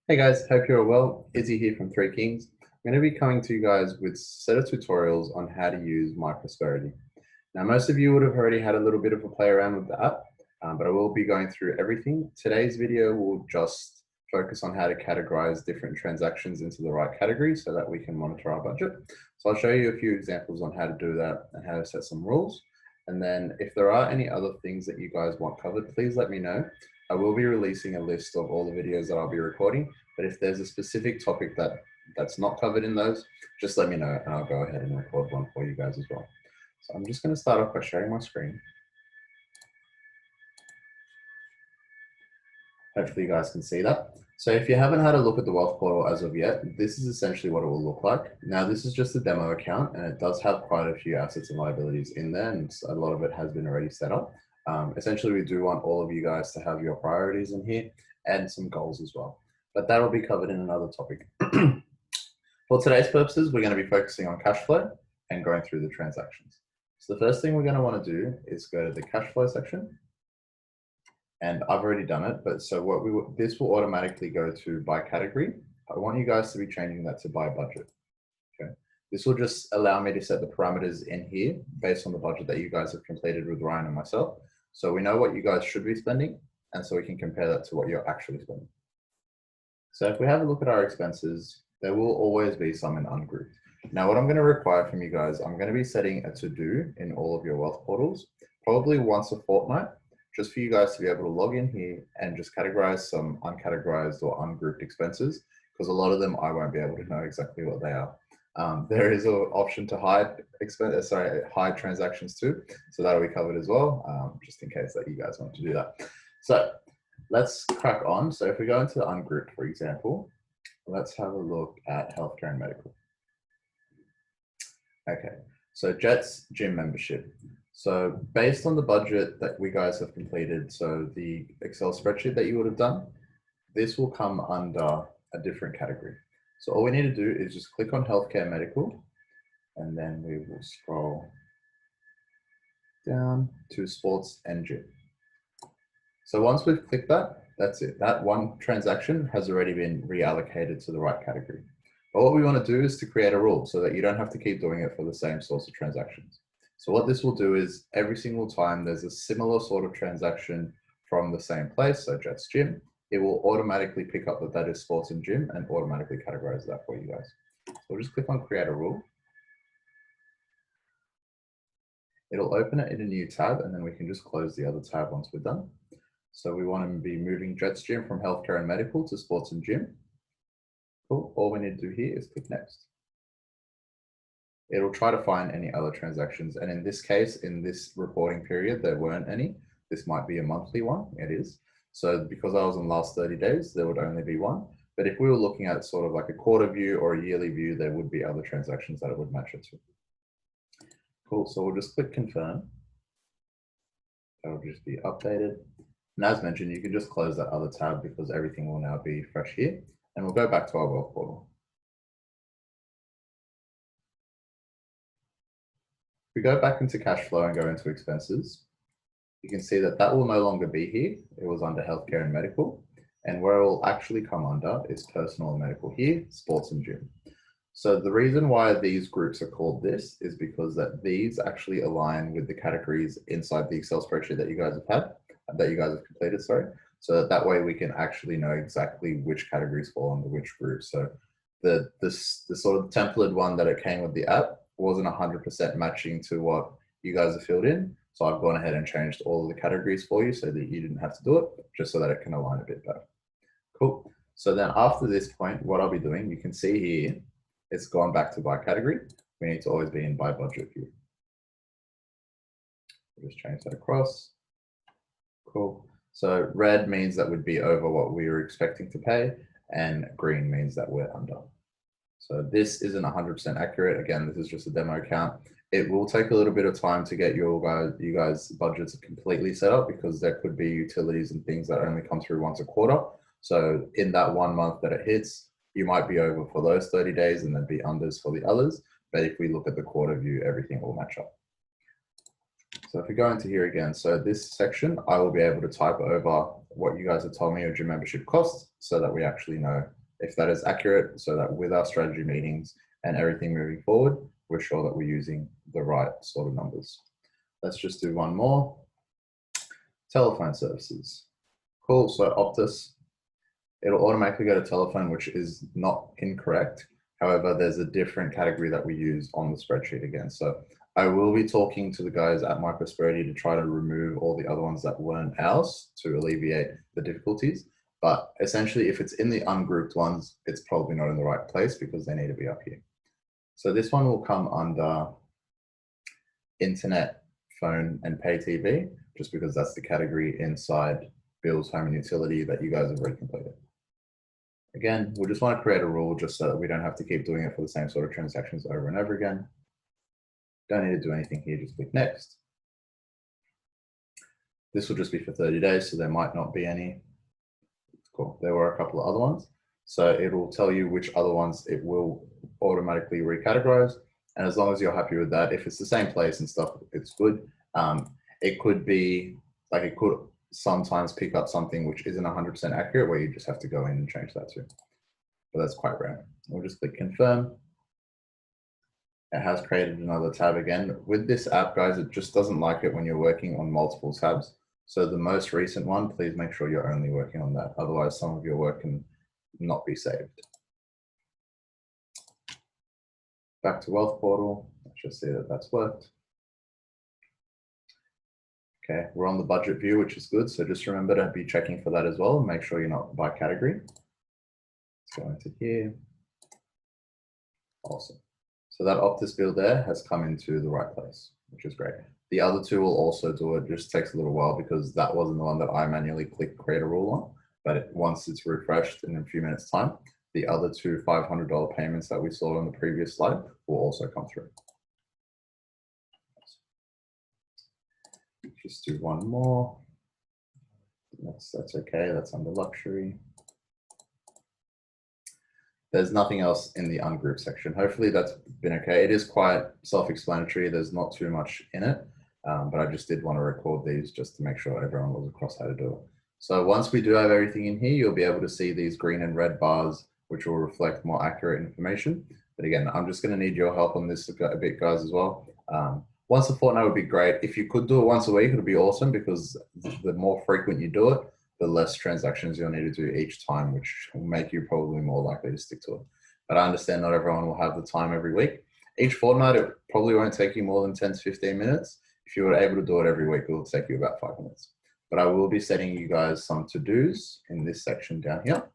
Hey guys, hope you're well. Izzy here from Three Kings. I'm going to be coming to you guys with a set of tutorials on how to use MyProsperity. Now, most of you would have already had a little bit of a play around with the app, but I will be going through everything. Today's video will just focus on how to categorize different transactions into the right category so that we can monitor our budget. So I'll show you a few examples on how to do that and how to set some rules. And then if there are any other things that you guys want covered, please let me know. I will be releasing a list of all the videos that I'll be recording, but if there's a specific topic that's not covered in those, just let me know and I'll go ahead and record one for you guys as well. So I'm just going to start off by sharing my screen. Hopefully you guys can see that. So if you haven't had a look at the wealth portal as of yet, this is essentially what it will look like. Now this is just a demo account and it does have quite a few assets and liabilities in there, and a lot of it has been already set up. Essentially we do want all of you guys to have your priorities in here and some goals as well, but that will be covered in another topic. For today's purposes, we're going to be focusing on cash flow and going through the transactions. So the first thing we're going to want to do is go to the cash flow section. And I've already done it, but so this will automatically go to by category. I want you guys to be changing that to by budget. Okay. This will just allow me to set the parameters in here based on the budget that you guys have completed with Ryan and myself. So we know what you guys should be spending, and so we can compare that to what you're actually spending. So if we have a look at our expenses, there will always be some in ungrouped. Now what I'm going to require from you guys, I'm going to be setting a to-do in all of your wealth portals, probably once a fortnight, just for you guys to be able to log in here and just categorize some uncategorized or ungrouped expenses, because a lot of them I won't be able to know exactly what they are. There is an option to hide transactions too, so that'll be covered as well, just in case that you guys want to do that. So let's crack on. So if we go into the ungrouped, for example, let's have a look at healthcare and medical. Okay, so Jet's gym membership. So based on the budget that we guys have completed, so the Excel spreadsheet that you would have done, this will come under a different category. So all we need to do is just click on healthcare medical, and then we will scroll down to sports and gym. So once we've clicked that, that's it. That one transaction has already been reallocated to the right category. But what we want to do is to create a rule so that you don't have to keep doing it for the same source of transactions. So what this will do is every single time there's a similar sort of transaction from the same place, so Jet's gym, it will automatically pick up that is sports and gym and automatically categorize that for you guys. So we'll just click on create a rule. It'll open it in a new tab, and then we can just close the other tab once we're done. So we want to be moving Jet's gym from healthcare and medical to sports and gym. Cool. All we need to do here is click next. It'll try to find any other transactions. And in this case, in this reporting period, there weren't any. This might be a monthly one. It is. So because I was in the last 30 days, there would only be one. But if we were looking at sort of like a quarter view or a yearly view, there would be other transactions that it would match it to. Cool. So we'll just click confirm. That'll just be updated. And as mentioned, you can just close that other tab because everything will now be fresh here. And we'll go back to our wealth portal. If we go back into cash flow and go into expenses, you can see that that will no longer be here. It was under healthcare and medical. And where it will actually come under is personal and medical here, sports and gym. So the reason why these groups are called this is because that these actually align with the categories inside the Excel spreadsheet that you guys have completed, sorry. So that way we can actually know exactly which categories fall under which group. So the sort of templated one that it came with the app wasn't 100% matching to what you guys have filled in. So I've gone ahead and changed all of the categories for you so that you didn't have to do it, just so that it can align a bit better. Cool. So then after this point, what I'll be doing, you can see here, it's gone back to by category. We need to always be in by budget view. We'll just change that across. Cool. So red means that would be over what we were expecting to pay, and green means that we're under. So this isn't 100% accurate. Again, this is just a demo account. It will take a little bit of time to get you guys budgets completely set up because there could be utilities and things that only come through once a quarter. So in that 1 month that it hits, you might be over for those 30 days and then be unders for the others. But if we look at the quarter view, everything will match up. So if we go into here again, so this section, I will be able to type over what you guys have told me your gym membership costs so that we actually know if that is accurate, so that with our strategy meetings and everything moving forward, we're sure that we're using the right sort of numbers. Let's just do one more. Telephone services. Cool, so Optus, it'll automatically go to telephone, which is not incorrect. However, there's a different category that we use on the spreadsheet again. So I will be talking to the guys at MyProsperity to try to remove all the other ones that weren't ours to alleviate the difficulties. But essentially, if it's in the ungrouped ones, it's probably not in the right place because they need to be up here. So this one will come under internet, phone, and pay TV, just because that's the category inside bills, home, and utility that you guys have already completed. Again, we just want to create a rule just so that we don't have to keep doing it for the same sort of transactions over and over again. Don't need to do anything here, just click next. This will just be for 30 days, so there might not be any. Cool, there were a couple of other ones. So it will tell you which other ones it will automatically recategorize. And as long as you're happy with that, if it's the same place and stuff, it's good. It could be, like it could sometimes pick up something which isn't 100% accurate where you just have to go in and change that too. But that's quite rare. We'll just click confirm. It has created another tab again. With this app, guys, it just doesn't like it when you're working on multiple tabs. So the most recent one, please make sure you're only working on that. Otherwise, some of your work can not be saved. Back to Wealth Portal. Let's just see that that's worked. Okay, we're on the budget view, which is good. So just remember to be checking for that as well. And make sure you're not by category. Let's go into here. Awesome. So that Optus bill there has come into the right place, which is great. The other two will also do it. Just takes a little while because that wasn't the one that I manually clicked create a rule on. But once it's refreshed in a few minutes time, the other two $500 payments that we saw on the previous slide will also come through. Just do one more. That's okay. That's under luxury. There's nothing else in the ungrouped section. Hopefully that's been okay. It is quite self-explanatory. There's not too much in it, but I just did want to record these just to make sure everyone was across how to do it. So once we do have everything in here, you'll be able to see these green and red bars, which will reflect more accurate information. But again, I'm just going to need your help on this a bit, guys, as well. Once a fortnight would be great. If you could do it once a week, it would be awesome because the more frequent you do it, the less transactions you'll need to do each time, which will make you probably more likely to stick to it. But I understand not everyone will have the time every week. Each fortnight, it probably won't take you more than 10 to 15 minutes. If you were able to do it every week, it will take you about 5 minutes. But I will be setting you guys some to-dos in this section down here.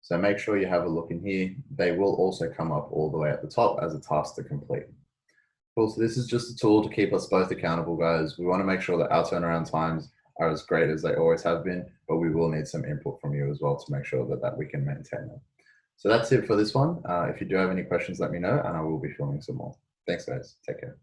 So make sure you have a look in here. They will also come up all the way at the top as a task to complete. Cool, so this is just a tool to keep us both accountable, guys. We want to make sure that our turnaround times are as great as they always have been, but we will need some input from you as well to make sure that we can maintain them. So that's it for this one. If you do have any questions, let me know, and I will be filming some more. Thanks, guys. Take care.